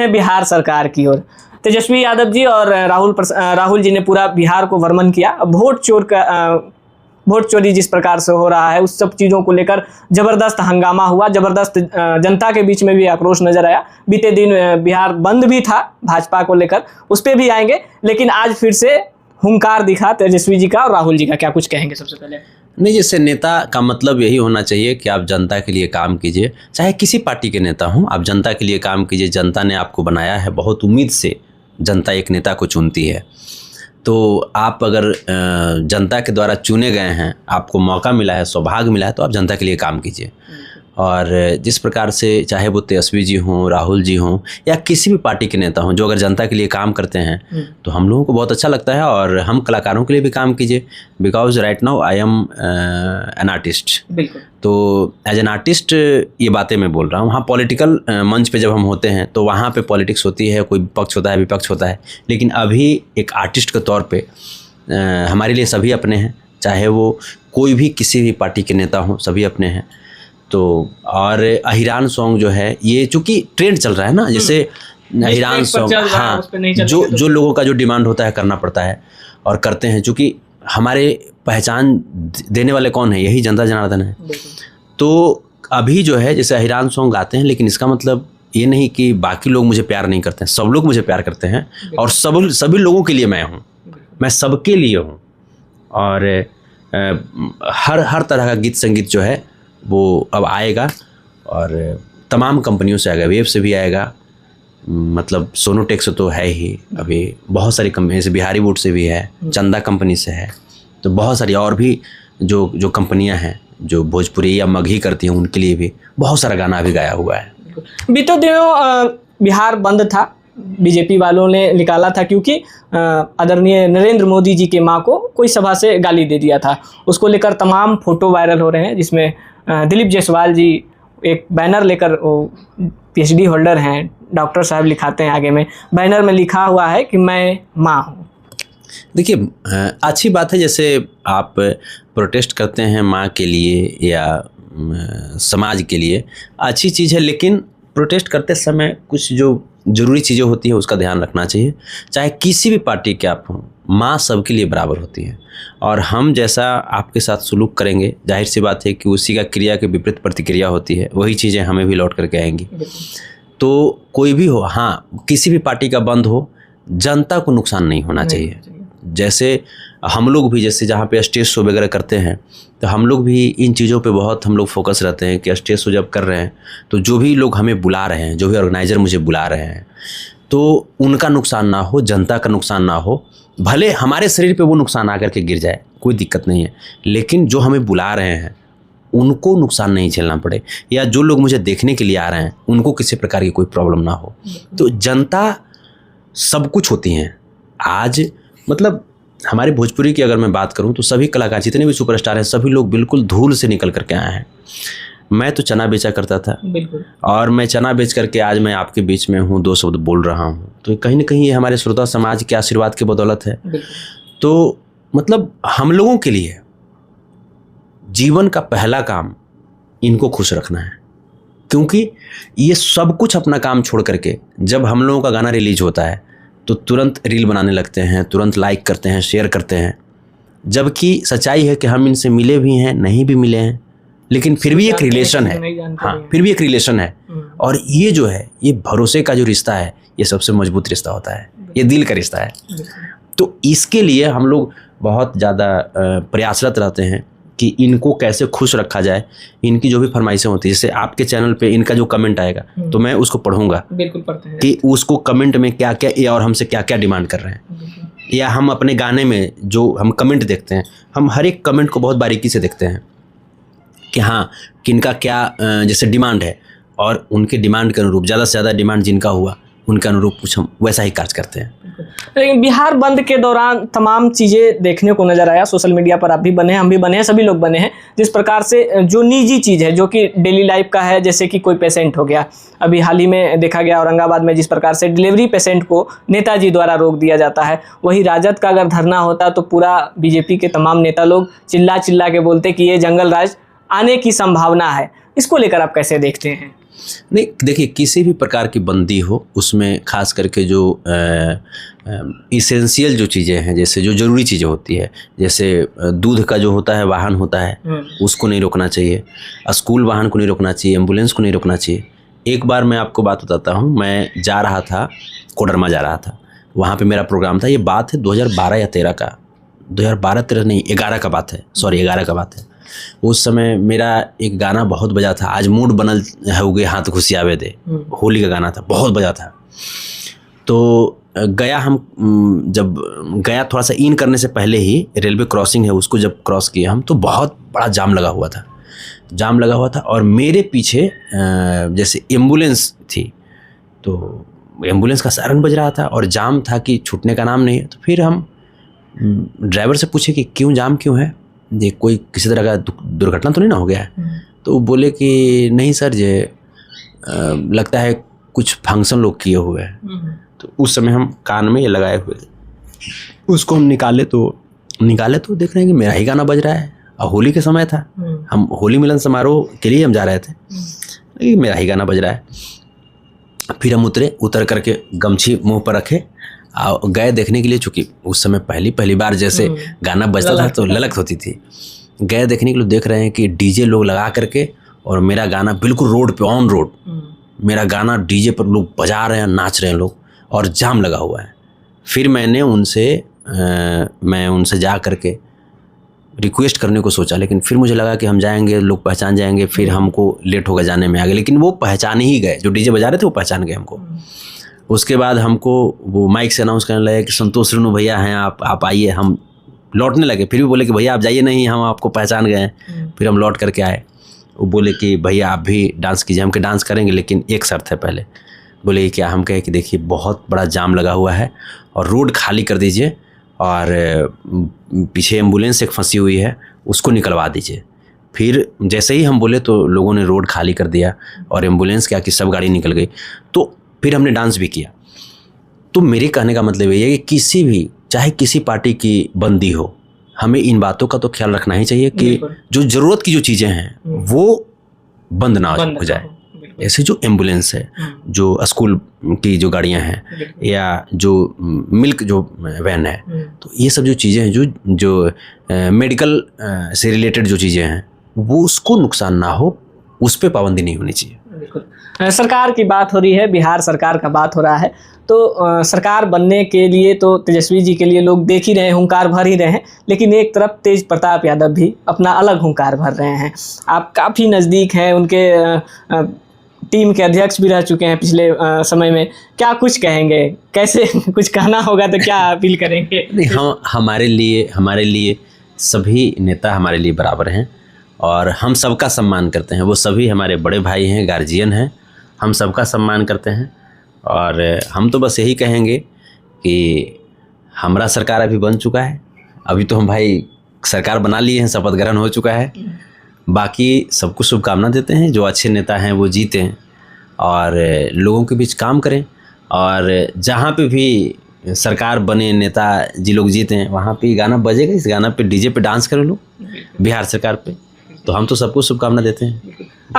हैं बिहार सरकार की ओर। तेजस्वी यादव जी और राहुल जी ने पूरा बिहार को वर्णन किया। वोट चोरी जिस प्रकार से हो रहा है उस सब चीज़ों को लेकर ज़बरदस्त हंगामा हुआ, ज़बरदस्त जनता के बीच में भी आक्रोश नजर आया। बीते दिन बिहार बंद भी था भाजपा को लेकर, उस पर भी आएंगे, लेकिन आज फिर से हुंकार दिखा तेजस्वी जी का और राहुल जी का। क्या कुछ कहेंगे सबसे पहले? नहीं, जैसे नेता का मतलब यही होना चाहिए कि आप जनता के लिए काम कीजिए, चाहे किसी पार्टी के नेता हों, आप जनता के लिए काम कीजिए। जनता ने आपको बनाया है, बहुत उम्मीद से जनता एक नेता को चुनती है। तो आप अगर जनता के द्वारा चुने गए हैं, आपको मौका मिला है, सौभाग्य मिला है, तो आप जनता के लिए काम कीजिए। और जिस प्रकार से चाहे वो तेजस्वी जी हों, राहुल जी हों, या किसी भी पार्टी के नेता हों, जो अगर जनता के लिए काम करते हैं तो हम लोगों को बहुत अच्छा लगता है। और हम कलाकारों के लिए भी काम कीजिए, because right now I am an artist. तो एज एन आर्टिस्ट ये बातें मैं बोल रहा हूँ। वहाँ पॉलिटिकल मंच पे जब हम होते हैं तो वहाँ पे पॉलिटिक्स होती है, कोई पक्ष होता है, विपक्ष होता है, लेकिन अभी एक आर्टिस्ट के तौर पे हमारे लिए सभी अपने हैं, चाहे वो कोई भी किसी भी पार्टी के नेता हों, सभी अपने हैं। तो और अहिरान सॉन्ग जो है, ये चूँकि ट्रेंड चल रहा है ना, जैसे अहिरान सॉन्ग, हाँ, जो लोगों का जो डिमांड होता है करना पड़ता है और करते हैं, चूँकि हमारे पहचान देने वाले कौन है, यही जनता जनार्दन है। तो अभी जो है जैसे अहिरान सॉन्ग गाते हैं, लेकिन इसका मतलब ये नहीं कि बाकी लोग मुझे प्यार नहीं करते हैं, सब लोग मुझे प्यार करते हैं और सभी लोगों के लिए मैं हूँ, मैं सबके लिए हूँ। और हर तरह का गीत संगीत जो है वो अब आएगा और तमाम कंपनियों से आएगा, वेब से भी आएगा, मतलब सोनोटेक से तो है ही, अभी बहुत सारी कंपनी से, बिहारी वुड से भी है, चंदा कंपनी से है, तो बहुत सारी और भी जो कंपनियां हैं जो भोजपुरी या मगही करती हैं, उनके लिए भी बहुत सारा गाना अभी गाया हुआ है। बीते दिनों बिहार बंद था, बीजेपी वालों ने निकाला था क्योंकि आदरणीय नरेंद्र मोदी जी की मां को कोई सभा से गाली दे दिया था। उसको लेकर तमाम फोटो वायरल हो रहे हैं, जिसमें दिलीप जायसवाल जी एक बैनर लेकर, PhD होल्डर हैं, डॉक्टर साहब लिखाते हैं आगे में, बैनर में लिखा हुआ है कि मैं माँ हूँ। देखिए, अच्छी बात है, जैसे आप प्रोटेस्ट करते हैं माँ के लिए या समाज के लिए, अच्छी चीज़ है, लेकिन प्रोटेस्ट करते समय कुछ जो ज़रूरी चीज़ें होती हैं उसका ध्यान रखना चाहिए। चाहे किसी भी पार्टी के आप हों, माँ सबके लिए बराबर होती है, और हम जैसा आपके साथ सुलूक करेंगे, जाहिर सी बात है कि उसी का क्रिया के विपरीत प्रतिक्रिया होती है, वही चीज़ें हमें भी लौट करके आएंगी। तो कोई भी हो, हाँ, किसी भी पार्टी का बंद हो, जनता को नुकसान नहीं होना चाहिए। जैसे हम लोग भी, जैसे जहाँ पे स्टेज शो वगैरह करते हैं, तो हम लोग भी इन चीज़ों पे बहुत हम लोग फोकस रहते हैं कि स्टेज शो जब कर रहे हैं तो जो भी लोग हमें बुला रहे हैं, जो भी ऑर्गेनाइज़र मुझे बुला रहे हैं, तो उनका नुकसान ना हो, जनता का नुकसान ना हो। भले हमारे शरीर पे वो नुकसान आकर के गिर जाए, कोई दिक्कत नहीं है, लेकिन जो हमें बुला रहे हैं उनको नुकसान नहीं झेलना पड़े, या जो लोग मुझे देखने के लिए आ रहे हैं उनको किसी प्रकार की कोई प्रॉब्लम ना हो। तो जनता सब कुछ होती हैं। आज मतलब हमारी भोजपुरी की अगर मैं बात करूं तो सभी कलाकार, जितने भी सुपरस्टार हैं, सभी लोग बिल्कुल धूल से निकल करके आए हैं। मैं तो चना बेचा करता था, और मैं चना बेच करके आज मैं आपके बीच में हूँ, 2 शब्द बोल रहा हूँ, तो कहीं ना कहीं ये हमारे श्रोता समाज के आशीर्वाद की बदौलत है। तो मतलब हम लोगों के लिए जीवन का पहला काम इनको खुश रखना है, क्योंकि ये सब कुछ अपना काम छोड़ करके जब हम लोगों का गाना रिलीज होता है तो तुरंत रील बनाने लगते हैं, तुरंत लाइक करते हैं, शेयर करते हैं, जबकि सच्चाई है कि हम इनसे मिले भी हैं, नहीं भी मिले हैं, लेकिन फिर भी एक रिलेशन है। हाँ, फिर भी एक रिलेशन है, और ये जो है, ये भरोसे का जो रिश्ता है, ये सबसे मजबूत रिश्ता होता है, ये दिल का रिश्ता है। तो इसके लिए हम लोग बहुत ज़्यादा प्रयासरत रहते हैं कि इनको कैसे खुश रखा जाए। इनकी जो भी फरमाइशें होती है, जैसे आपके चैनल पे इनका जो कमेंट आएगा तो मैं उसको पढ़ूंगा, बिल्कुल पढ़ते हैं, कि उसको कमेंट में क्या क्या ये और हमसे क्या क्या डिमांड कर रहे हैं, या हम अपने गाने में जो हम कमेंट देखते हैं, हम हर एक कमेंट को बहुत बारीकी से देखते हैं कि हाँ, किनका क्या जैसे डिमांड है, और उनके डिमांड के अनुरूप, ज़्यादा से ज़्यादा डिमांड जिनका हुआ उनके अनुरूप कुछ हम वैसा ही कार्य करते हैं। लेकिन बिहार बंद के दौरान तमाम चीज़ें देखने को नज़र आया, सोशल मीडिया पर आप भी बने हैं, हम भी बने हैं, सभी लोग बने हैं, जिस प्रकार से जो निजी चीज़ है, जो कि डेली लाइफ का है, जैसे कि कोई पेशेंट हो गया, अभी हाल ही में देखा गया औरंगाबाद में जिस प्रकार से डिलीवरी पेशेंट को नेताजी द्वारा रोक दिया जाता है, वही राजद का अगर धरना होता तो पूरा बीजेपी के तमाम नेता लोग चिल्ला चिल्ला के बोलते कि ये जंगल राज आने की संभावना है। इसको लेकर आप कैसे देखते हैं? नहीं, देखिए किसी भी प्रकार की बंदी हो उसमें खास करके जो इसेंशियल जो चीज़ें हैं, जैसे जो ज़रूरी चीज़ें होती है, जैसे दूध का जो होता है वाहन होता है उसको नहीं रोकना चाहिए, स्कूल वाहन को नहीं रोकना चाहिए, एम्बुलेंस को नहीं रोकना चाहिए। एक बार मैं आपको बात बताता हूँ, मैं जा रहा था, कोडरमा जा रहा था, वहाँ पे मेरा प्रोग्राम था। ये बात है 2012 या 13 का, 2012-13 नहीं 11 का बात है, सॉरी 11 का बात है। उस समय मेरा एक गाना बहुत बजा था, आज मूड बनल हो गए हाथ खुशियावे दे, होली का गाना था, बहुत बजा था। तो गया, हम जब गया थोड़ा सा इन करने से पहले ही रेलवे क्रॉसिंग है, उसको जब क्रॉस किया हम तो बहुत बड़ा जाम लगा हुआ था और मेरे पीछे जैसे एम्बुलेंस थी, तो एम्बुलेंस का सायरन बज रहा था और जाम था कि छूटने का नाम नहीं है। तो फिर हम ड्राइवर से पूछे कि क्यों जाम क्यों है, ये कोई किसी तरह का दुर्घटना तो नहीं ना हो गया है। तो वो बोले कि नहीं सर, ये लगता है कुछ फंक्शन लोग किए हुए हैं। तो उस समय हम कान में ये लगाए हुए थे, उसको हम निकाले तो देख रहे हैं कि मेरा ही गाना बज रहा है और होली के समय था, हम होली मिलन समारोह के लिए हम जा रहे थे, मेरा ही गाना बज रहा है। फिर हम उतर करके गमछी मुंह पर रखे और गए देखने के लिए, चूँकि उस समय पहली बार जैसे गाना बजता था तो ललक होती थी। गए देखने के लिए, देख रहे हैं कि डीजे लोग लगा करके और मेरा गाना बिल्कुल रोड पे, ऑन रोड मेरा गाना डीजे पर लोग बजा रहे हैं, नाच रहे हैं लोग और जाम लगा हुआ है। फिर मैं उनसे जा करके रिक्वेस्ट करने को सोचा, लेकिन फिर मुझे लगा कि हम जाएंगे लोग पहचान जाएंगे, फिर हमको लेट होगा जाने में आगे। लेकिन वो पहचान ही गए, जो डीजे बजा रहे थे वो पहचान गए हमको। उसके बाद हमको वो माइक से अनाउंस करने लगे कि संतोष रेणु भैया हैं, आप आइए। हम लौटने लगे, फिर भी बोले कि भैया आप जाइए नहीं, हम आपको पहचान गए हैं। फिर हम लौट करके आए, वो बोले कि भैया आप भी डांस कीजिए। हम के डांस करेंगे लेकिन एक शर्त है पहले। बोले क्या? हम कहे कि देखिए बहुत बड़ा जाम लगा हुआ है और रोड खाली कर दीजिए और पीछे एम्बुलेंस एक फंसी हुई है उसको निकलवा दीजिए। फिर जैसे ही हम बोले तो लोगों ने रोड खाली कर दिया और एम्बुलेंस क्या कि सब गाड़ी निकल गई। तो फिर हमने डांस भी किया। तो मेरे कहने का मतलब ये है कि किसी भी, चाहे किसी पार्टी की बंदी हो, हमें इन बातों का तो ख्याल रखना ही चाहिए कि जो ज़रूरत की जो चीज़ें हैं वो बंद ना हो जाए। ऐसे जो एम्बुलेंस है, जो स्कूल की जो गाड़ियां हैं या जो मिल्क जो वैन है, तो ये सब जो चीज़ें हैं, जो मेडिकल से रिलेटेड जो चीज़ें हैं, वो उसको नुकसान ना हो, उस पर पाबंदी नहीं होनी चाहिए। बिल्कुल। सरकार की बात हो रही है, बिहार सरकार का बात हो रहा है, तो सरकार बनने के लिए तो तेजस्वी जी के लिए लोग देख ही रहे हैं, हुंकार भर ही रहे हैं, लेकिन एक तरफ तेज प्रताप यादव भी अपना अलग हुंकार भर रहे हैं। आप काफ़ी नज़दीक हैं, उनके टीम के अध्यक्ष भी रह चुके हैं पिछले समय में। क्या कुछ कहेंगे, कैसे कुछ कहना होगा तो क्या अपील करेंगे? नहीं, हमारे लिए सभी नेता हमारे लिए बराबर हैं और हम सबका सम्मान करते हैं। वो सभी हमारे बड़े भाई हैं, गार्जियन हैं, हम सबका सम्मान करते हैं। और हम तो बस यही कहेंगे कि हमारा सरकार अभी बन चुका है, अभी तो हम भाई सरकार बना लिए हैं, शपथ ग्रहण हो चुका है। बाकी सबको शुभकामना देते हैं, जो अच्छे नेता हैं वो जीते हैं और लोगों के बीच काम करें। और जहाँ पे भी सरकार बने, नेता जी लोग जीते हैं, वहाँ पे गाना बजेगा, इस गाना पे डीजे पे डांस करें लोग बिहार सरकार पे। तो हम तो सबको शुभकामना देते हैं।